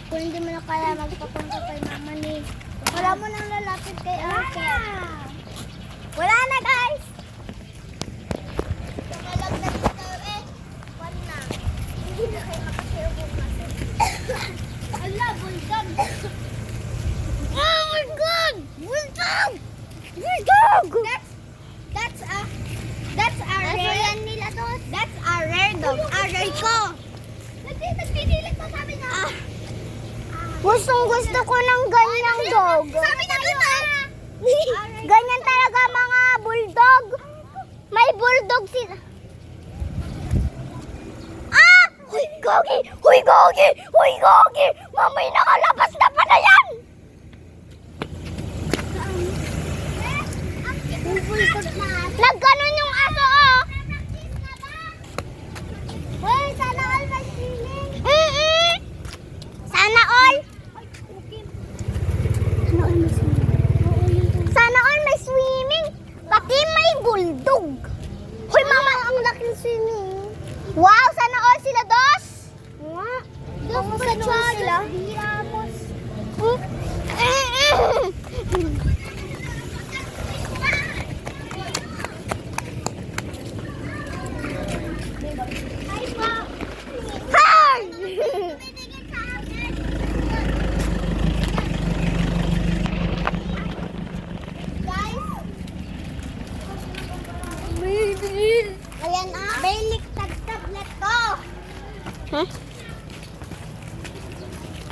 Kung hindi mo na kaya magpapunta kay mama ni. Wala mo nang lalapit kay ate. Wala na guys! Tumalagdag na tayo eh. Wala na. Hindi na kayo makasayo bukas. Ala, bulldog! Oh my God! Bulldog! Bulldog! That's a rare nila to. That's a rare dog. Aray ko! Nagdidilit pa sabi niya. Gusto ko ng ganyang dog. Sabi niya dun ganyan talaga mga bulldog. May bulldog sila. Ah! Huy, gogi! Huy, gogi! Huy, gogi! Mamay nakalabas na pa na yan! Nagganon yung aso, oh! Uy, sana all may swimming. Sana all. Sana all may swimming. Pati may bulldog. Hoy, mama, ang laking swimming. Wow, sana all sila dos. Dos ba sila? Ayan ah, may liktad tablet ko. Huh?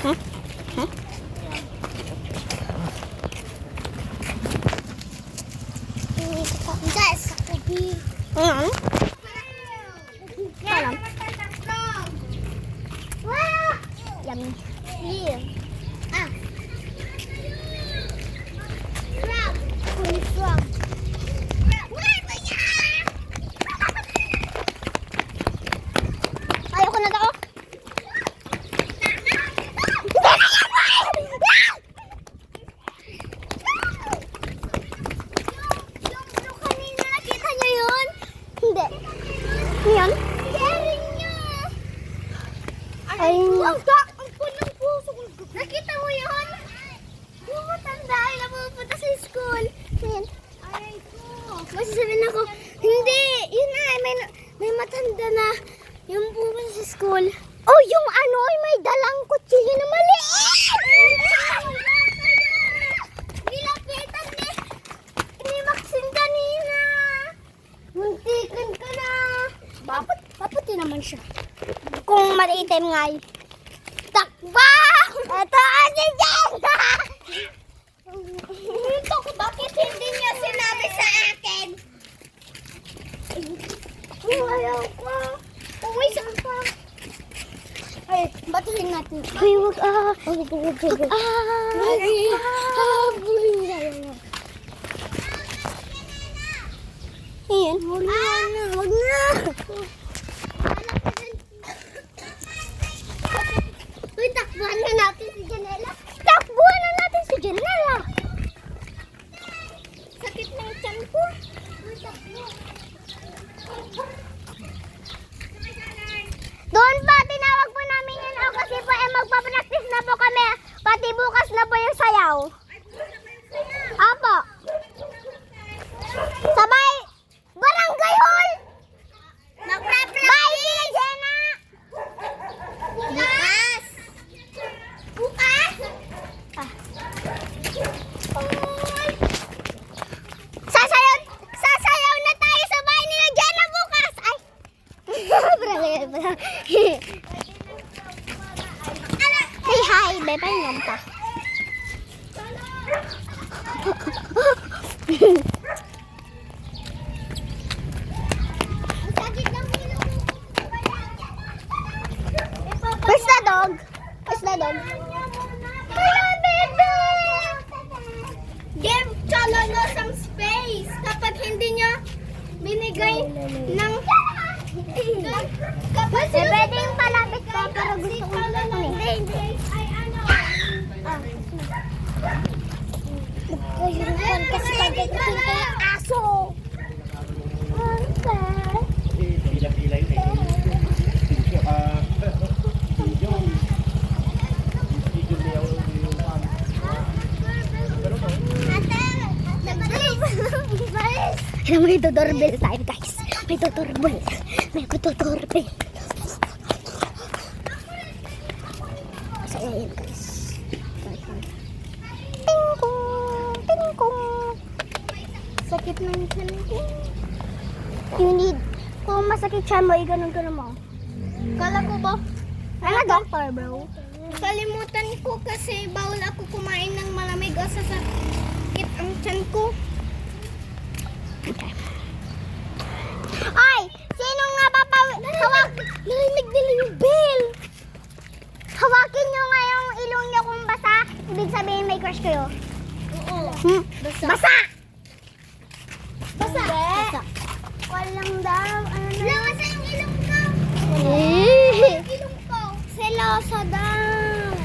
Huh? Huh? Guys, sabi. Wow! Yummy. Here. Ah. Frog. Frog. Ayoko na daw. Yung kanina nakita niyo yun? Hindi. Yan? Sharing niya. Ay, ang punong puso ko. Nakita mo yun? Yung matanda ay napupunta sa school. Yan. Aray ko. Masasabihin ako, hindi. Yun na, may matanda na. Yung pupunta sa school. Oh, yung ano, may dalang kutsilyo na maliit. Nilapitan ni Maxine kanina. Muntikan ka na. Paputi naman siya. Kung maliitim nga yun. Takbang! Ito kasi dyan! Ito ko, bakit hindi niya sinabi sa akin? Ayaw ko. Uy, saan pa? Ay, batuhin natin. Ay, wag ah. Wag Ayan, wag na. Wag na. Uy, takbuhan na natin si Janela. Takbuhan na natin si Janela. Sakit na yung tiyan ko. Uy, takbo. Doon pa, tinawag po namin yun. O, kasi po, magpapractice na po kami. Pati bukas na po yung sayaw. Apo. Sabay. Barangay Hall. Bye, Tina Jenna. Bukas. Bukas? Sasayaw na tayo sa bahay ni Jenna bukas. Ay. Hey, hi. Bebe, ngam pa. Where's the dog? Where's the dog? Hello, baby! Give Chalolo some space. Kapag hindi niya binigay ng... Kapag pwede yung palapit ka, pero gusto ko lang hindi. Ay, ano? Magkayurukan kasi pagdating ko yung aso. Kaya may doorbell tayo, guys. May doorbell. May doorbell. So, ayan, guys. Ting-kong! Ting-kong! Sakit na yung tiyan ko. You need, kung masakit siya mo, ganun mo. Kala ko ba? Ano doctor, bro? Kalimutan ko kasi bawal ako kumain ng malamig o sasakit ang tiyan ko. Okay. Ay! Sino nga hawak? Narinig nila yung bell. Hawakin nyo nga yung ilong nyo kung basa. Ibig sabihin may crush kayo. Oo. Basa. Basa! Basa. Basa. Walang daw. Ano na? Lawasan yung ilong ko. Yung ilong ko. Selosa daw.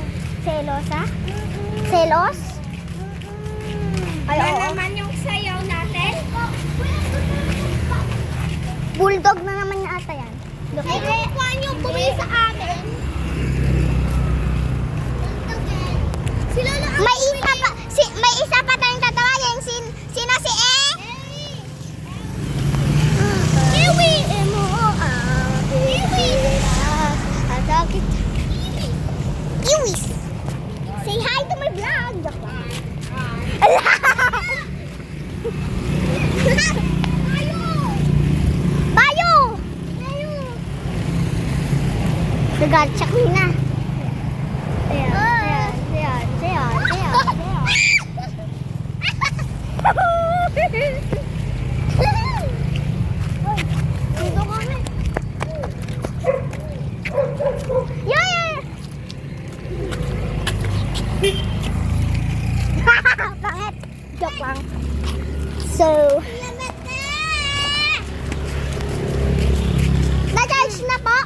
Selosa? Selos? Ay, oo. Naman yung sayaw natin. Bulldog na naman na ata yan. Ay, kuha niyo bumili sa amin. May isa pa tayong tatawagin. Sino si E? Kiwi! Kiwi! Kiwis! Say hi to my vlog! Bayo! Nag-check mo na. Ayan. Dito kami. Yeah! Pangit. Joke lang. So, na-charge na po.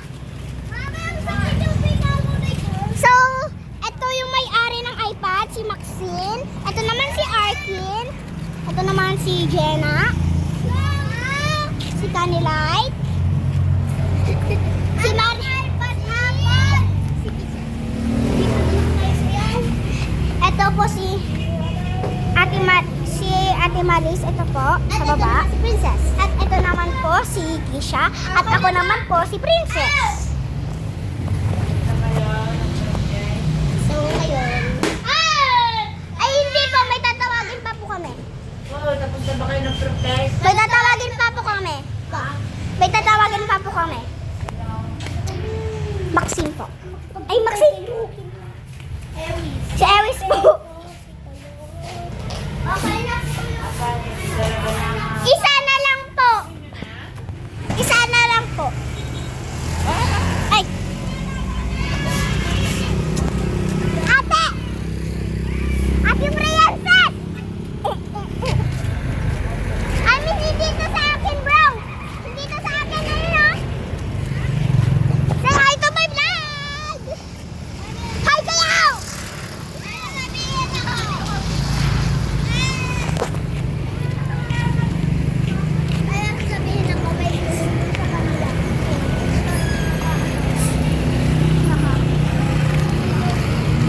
So, ito yung may-ari ng iPad, si Maxine. Ito naman si Arkin. Ito naman si Jenna. Si Canilite. Si ito po si Ate Maris. Ito po, sa baba, si Princess. At ito naman po si Kisha. At ako naman po si Princess. So, ngayon. Ay, hindi po. May tatawagin pa po kami. Oo, tapos na ba kayo ng protest? May tatawagin pa po kami. May tatawagin pa po kami. Maxine po. Ay, Maxine. Si Ewis po. Isa na lang po. Isa na lang po. Ay. Ate! Ate Priyanset! Ay, hindi dito sa akin, bro. Hindi dito sa akin, ano? Say hi to my vlog! Hi kayo! Ayaw sabihin ako may sa kanila.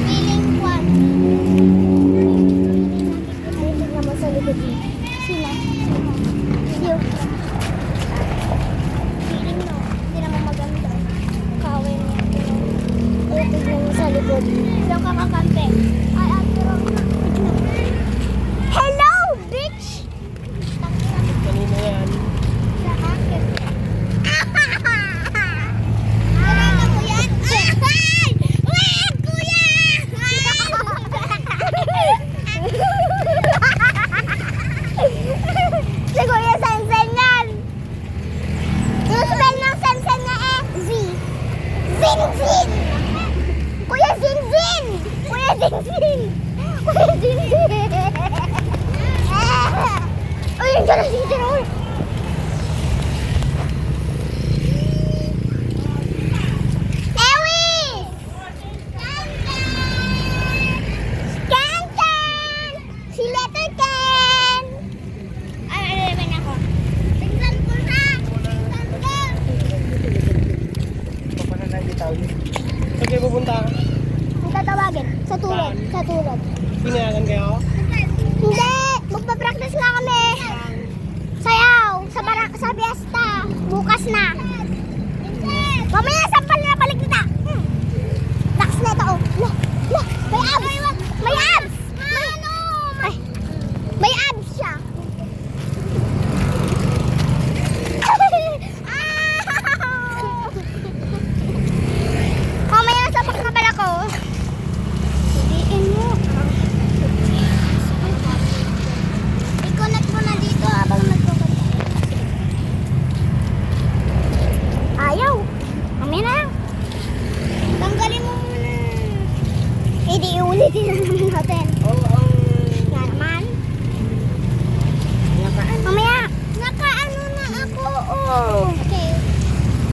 Feeling one. Ay, tignan mo sa likod mo. Sino? You. Feeling no. Hindi naman maganda. Kawin niya. Ay, tignan mo sa likod. Ilang kakakante. Ay, aturo na. Hello, bitch! Kanina yan. Sa akin. Alala mo yan? Ay! Ay, kuya! Si Kuya Sensen yan. Yung spell ng Sensen niya Z. Zinzin! Kuya Zinzin! Kuya Zinzin! Kuya Zinzin! Uy, yung dyan na si Jerome! Ewis! Kankan! Si Letter Ken! Ay, ano naman ako? Tingnan ko na! Tingnan ko! Papanan na yung tao. Saan kayo pupunta? Ang tatawagin? Sa tulog. Sa tulog. Pinayagan kayo? Hindi! Magpa-practice nga kami! Sayaw! sa fiesta. Bukas na. Mamaya sampal na balik kita. Tax na ito. Oh. Look. May abs. May abs. Ay, may abs siya. Mamaya sapak na pala ko. Hidiin mo. I-connect mo na dito habang nagkakanta. Ayaw. Mamaya na lang. Tanggalin mo muna. Hindi, iulitin na naman natin.